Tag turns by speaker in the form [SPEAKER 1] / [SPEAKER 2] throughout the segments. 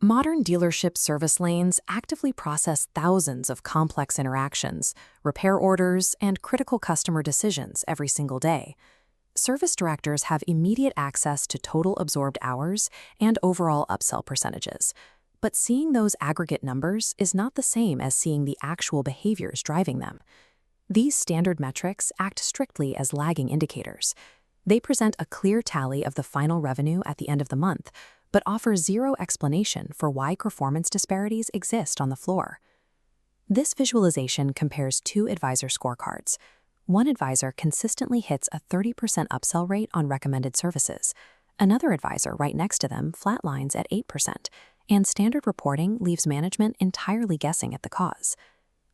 [SPEAKER 1] Modern dealership service lanes actively process thousands of complex interactions, repair orders, and critical customer decisions every single day. Service directors have immediate access to total absorbed hours and overall upsell percentages. But seeing those aggregate numbers is not the same as seeing the actual behaviors driving them. These standard metrics act strictly as lagging indicators. They present a clear tally of the final revenue at the end of the month, but offer zero explanation for why performance disparities exist on the floor. This visualization compares two advisor scorecards. One advisor consistently hits a 30% upsell rate on recommended services. Another advisor right next to them flatlines at 8%, and standard reporting leaves management entirely guessing at the cause.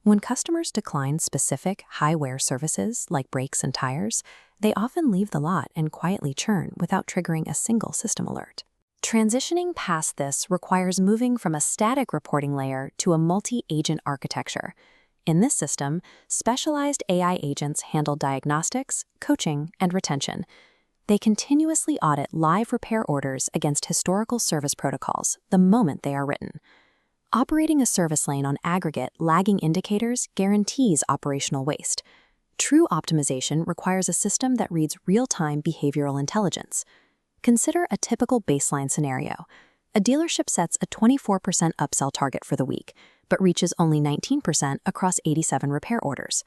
[SPEAKER 1] When customers decline specific, high-wear services like brakes and tires, they often leave the lot and quietly churn without triggering a single system alert. Transitioning past this requires moving from a static reporting layer to a multi-agent architecture. In this system, specialized AI agents handle diagnostics, coaching, and retention. They continuously audit live repair orders against historical service protocols the moment they are written. Operating a service lane on aggregate, lagging indicators guarantees operational waste. True optimization requires a system that reads real-time behavioral intelligence. Consider a typical baseline scenario. A dealership sets a 24% upsell target for the week, but reaches only 19% across 87 repair orders.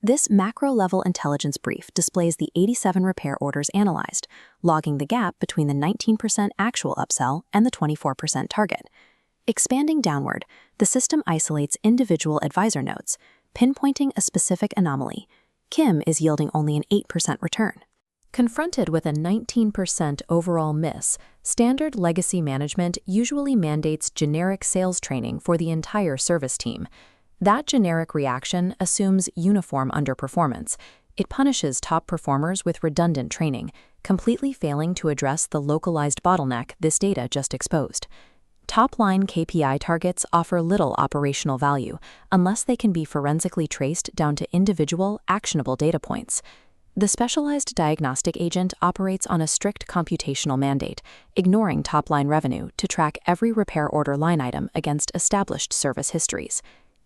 [SPEAKER 1] This macro-level intelligence brief displays the 87 repair orders analyzed, logging the gap between the 19% actual upsell and the 24% target. Expanding downward, the system isolates individual advisor notes, pinpointing a specific anomaly. Kim is yielding only an 8% return. Confronted with a 19% overall miss, standard legacy management usually mandates generic sales training for the entire service team. That generic reaction assumes uniform underperformance. It punishes top performers with redundant training, completely failing to address the localized bottleneck this data just exposed. Top-line KPI targets offer little operational value unless they can be forensically traced down to individual, actionable data points. The specialized diagnostic agent operates on a strict computational mandate, ignoring top-line revenue to track every repair order line item against established service histories.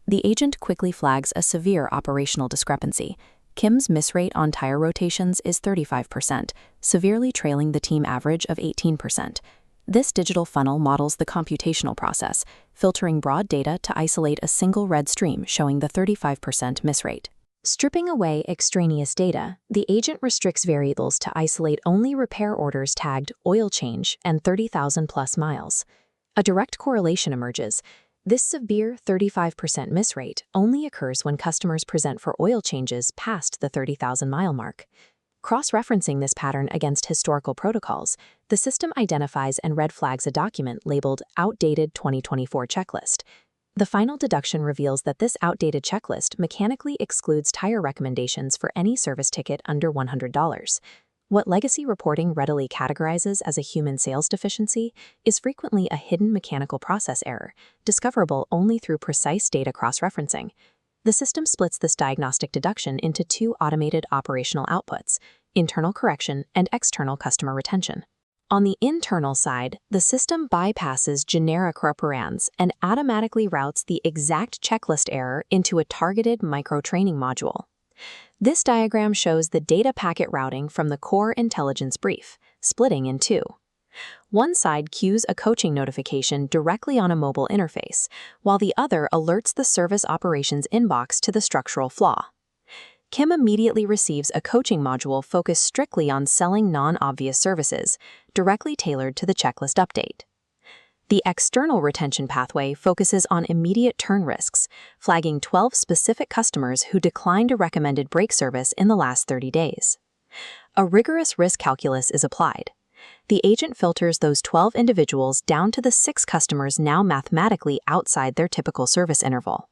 [SPEAKER 1] The agent quickly flags a severe operational discrepancy. Kim's miss rate on tire rotations is 35%, severely trailing the team average of 18%. This digital funnel models the computational process, filtering broad data to isolate a single red stream showing the 35% miss rate. Stripping away extraneous data, the agent restricts variables to isolate only repair orders tagged oil change and 30,000 plus miles. A direct correlation emerges. This severe 35% miss rate only occurs when customers present for oil changes past the 30,000-mile mark. Cross-referencing this pattern against historical protocols, the system identifies and red flags a document labeled Outdated 2024 Checklist. The final deduction reveals that this outdated checklist mechanically excludes tire recommendations for any service ticket under $100. What legacy reporting readily categorizes as a human sales deficiency is frequently a hidden mechanical process error, discoverable only through precise data cross-referencing. The system splits this diagnostic deduction into two automated operational outputs: internal correction and external customer retention. On the internal side, the system bypasses generic reparands and automatically routes the exact checklist error into a targeted micro-training module. This diagram shows the data packet routing from the core intelligence brief, splitting in two. One side queues a coaching notification directly on a mobile interface, while the other alerts the service operations inbox to the structural flaw. Kim immediately receives a coaching module focused strictly on selling non-obvious services, directly tailored to the checklist update. The external retention pathway focuses on immediate turn risks, flagging 12 specific customers who declined a recommended brake service in the last 30 days. A rigorous risk calculus is applied. The agent filters those 12 individuals down to the 6 customers now mathematically outside their typical service interval.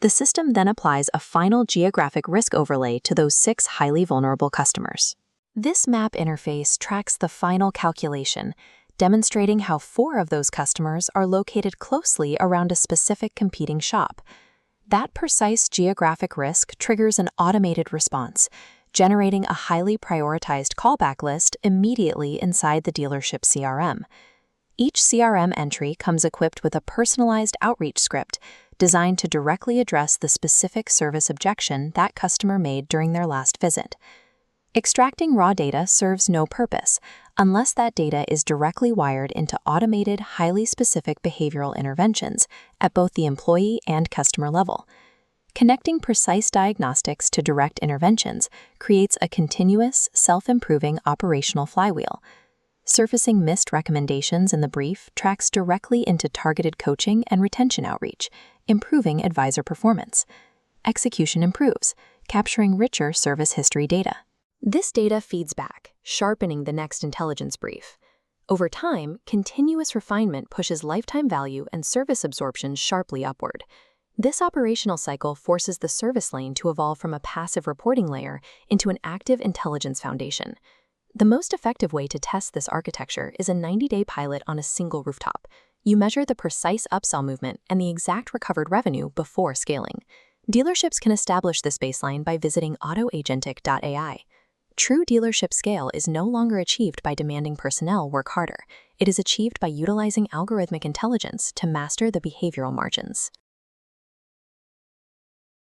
[SPEAKER 1] The system then applies a final geographic risk overlay to those 6 highly vulnerable customers. This map interface tracks the final calculation, demonstrating how 4 of those customers are located closely around a specific competing shop. That precise geographic risk triggers an automated response, generating a highly prioritized callback list immediately inside the dealership CRM. Each CRM entry comes equipped with a personalized outreach script designed to directly address the specific service objection that customer made during their last visit. Extracting raw data serves no purpose unless that data is directly wired into automated, highly specific behavioral interventions at both the employee and customer level. Connecting precise diagnostics to direct interventions creates a continuous, self-improving operational flywheel. Surfacing missed recommendations in the brief tracks directly into targeted coaching and retention outreach, improving advisor performance. Execution improves, capturing richer service history data. This data feeds back, sharpening the next intelligence brief. Over time, continuous refinement pushes lifetime value and service absorption sharply upward. This operational cycle forces the service lane to evolve from a passive reporting layer into an active intelligence foundation. The most effective way to test this architecture is a 90-day pilot on a single rooftop. You measure the precise upsell movement and the exact recovered revenue before scaling. Dealerships can establish this baseline by visiting autoagentic.ai. True dealership scale is no longer achieved by demanding personnel work harder. It is achieved by utilizing algorithmic intelligence to master the behavioral margins.